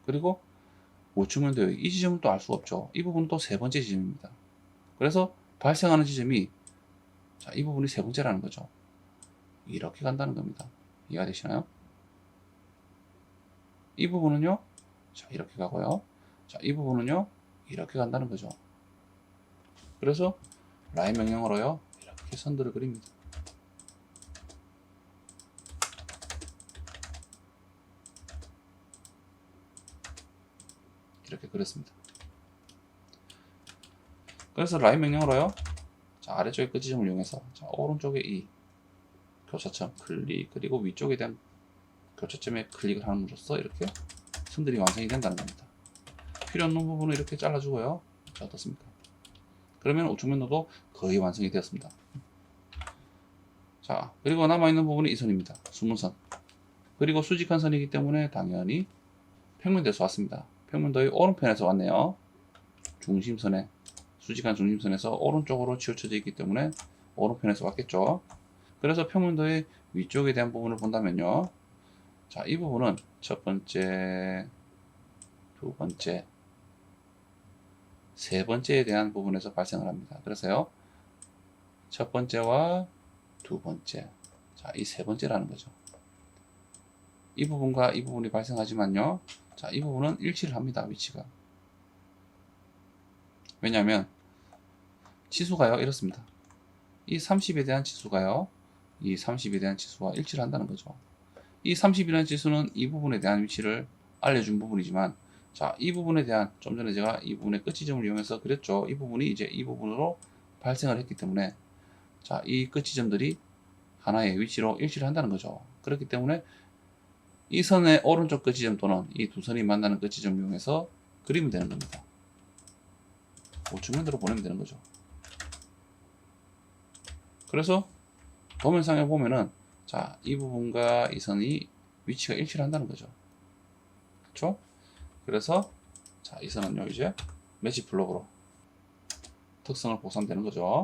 그리고 우측면도의 이 지점은 또 알 수가 없죠. 이 부분은 또 세 번째 지점입니다. 그래서 발생하는 지점이 자, 이 부분이 세 번째라는 거죠. 이렇게 간다는 겁니다. 이해가 되시나요? 이 부분은요, 자, 이렇게 가고요. 자, 이 부분은요, 이렇게 간다는 거죠. 그래서 라인 명령으로요, 이렇게 선들을 그립니다. 이렇게 그렸습니다. 그래서 라인 명령으로요, 자, 아래쪽에 끝지점을 이용해서, 자, 오른쪽에 이 교차점 클릭, 그리고 위쪽에 대한 교차점에 클릭을 함으로써 이렇게 선들이 완성이 된다는 겁니다. 필요 없는 부분을 이렇게 잘라주고요. 자, 어떻습니까? 그러면 우측 면도도 거의 완성이 되었습니다. 자, 그리고 남아있는 부분이 이 선입니다. 수문선. 그리고 수직한 선이기 때문에 당연히 평면도에서 왔습니다. 평면도의 오른편에서 왔네요. 중심선에, 수직한 중심선에서 오른쪽으로 치우쳐져 있기 때문에 오른편에서 왔겠죠. 그래서 평면도의 위쪽에 대한 부분을 본다면요. 자, 이 부분은 첫 번째, 두 번째, 세 번째에 대한 부분에서 발생을 합니다. 그래서요, 첫 번째와 두 번째, 자, 이 세 번째라는 거죠. 이 부분과 이 부분이 발생하지만요, 자, 이 부분은 일치를 합니다. 위치가. 왜냐하면 치수가요, 이렇습니다. 이 30에 대한 치수가요, 이 30에 대한 치수와 일치를 한다는 거죠. 이 30이라는 지수는 이 부분에 대한 위치를 알려준 부분이지만, 자, 이 부분에 대한, 좀 전에 제가 이 부분의 끝지점을 이용해서 그렸죠. 이 부분이 이제 이 부분으로 발생을 했기 때문에, 자, 이 끝지점들이 하나의 위치로 일치를 한다는 거죠. 그렇기 때문에 이 선의 오른쪽 끝지점 또는 이 두 선이 만나는 끝지점을 이용해서 그리면 되는 겁니다. 우측면으로 보내면 되는 거죠. 그래서 도면상에 보면은, 자, 이 부분과 이 선이 위치가 일치를 한다는 거죠. 그렇죠? 그래서 자, 이 선은요, 이제 매치 블록으로 특성을 보상되는 거죠.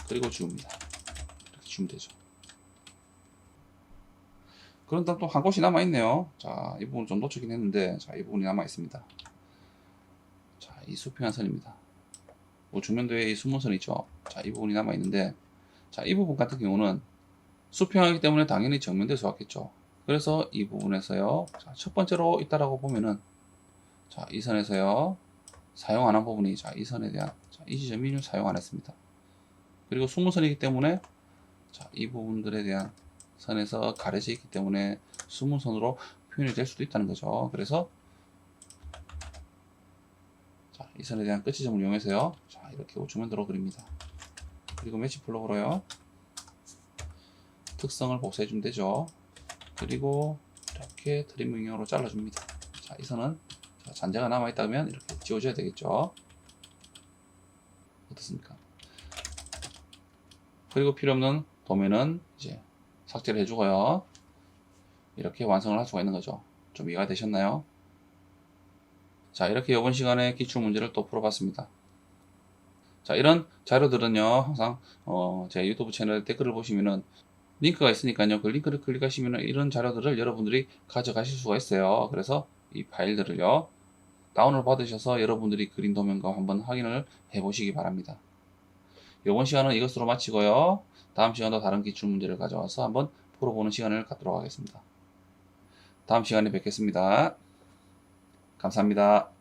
그리고 지웁니다. 이렇게 지우면 되죠. 그런 다음 또 한 곳이 남아 있네요. 자, 이 부분 좀 놓치긴 했는데, 자, 이 부분이 남아 있습니다. 자, 이 수평한 선입니다. 우측면도에 이 수문선이 있죠. 자, 이 부분이 남아 있는데, 자, 이 부분 같은 경우는 수평하기 때문에 당연히 정면대에서 왔겠죠. 그래서 이 부분에서요, 자, 첫 번째로 있다라고 보면은, 자, 이 선에서요, 사용 안 한 부분이, 자, 이 선에 대한, 자, 이 지점이 사용 안 했습니다. 그리고 수문선이기 때문에, 자, 이 부분들에 대한 선에서 가려져 있기 때문에 수문선으로 표현이 될 수도 있다는 거죠. 그래서, 자, 이 선에 대한 끝지점을 이용해서요, 자, 이렇게 우측면도로 그립니다. 그리고 매치 블록으로요, 특성을 복사해주면 되죠. 그리고 이렇게 트림 명령으로 잘라줍니다. 자, 이 선은, 자, 잔재가 남아있다면 이렇게 지워줘야 되겠죠. 어떻습니까? 그리고 필요없는 도면은 이제 삭제를 해주고요. 이렇게 완성을 할 수가 있는 거죠. 좀 이해가 되셨나요? 자, 이렇게 이번 시간에 기출문제를 또 풀어봤습니다. 자, 이런 자료들은요, 항상 제 유튜브 채널 댓글을 보시면은 링크가 있으니까요. 그 링크를 클릭하시면 이런 자료들을 여러분들이 가져가실 수가 있어요. 그래서 이 파일들을요, 다운을 받으셔서 여러분들이 그린 도면과 한번 확인을 해 보시기 바랍니다. 이번 시간은 이것으로 마치고요. 다음 시간도 다른 기출 문제를 가져와서 한번 풀어보는 시간을 갖도록 하겠습니다. 다음 시간에 뵙겠습니다. 감사합니다.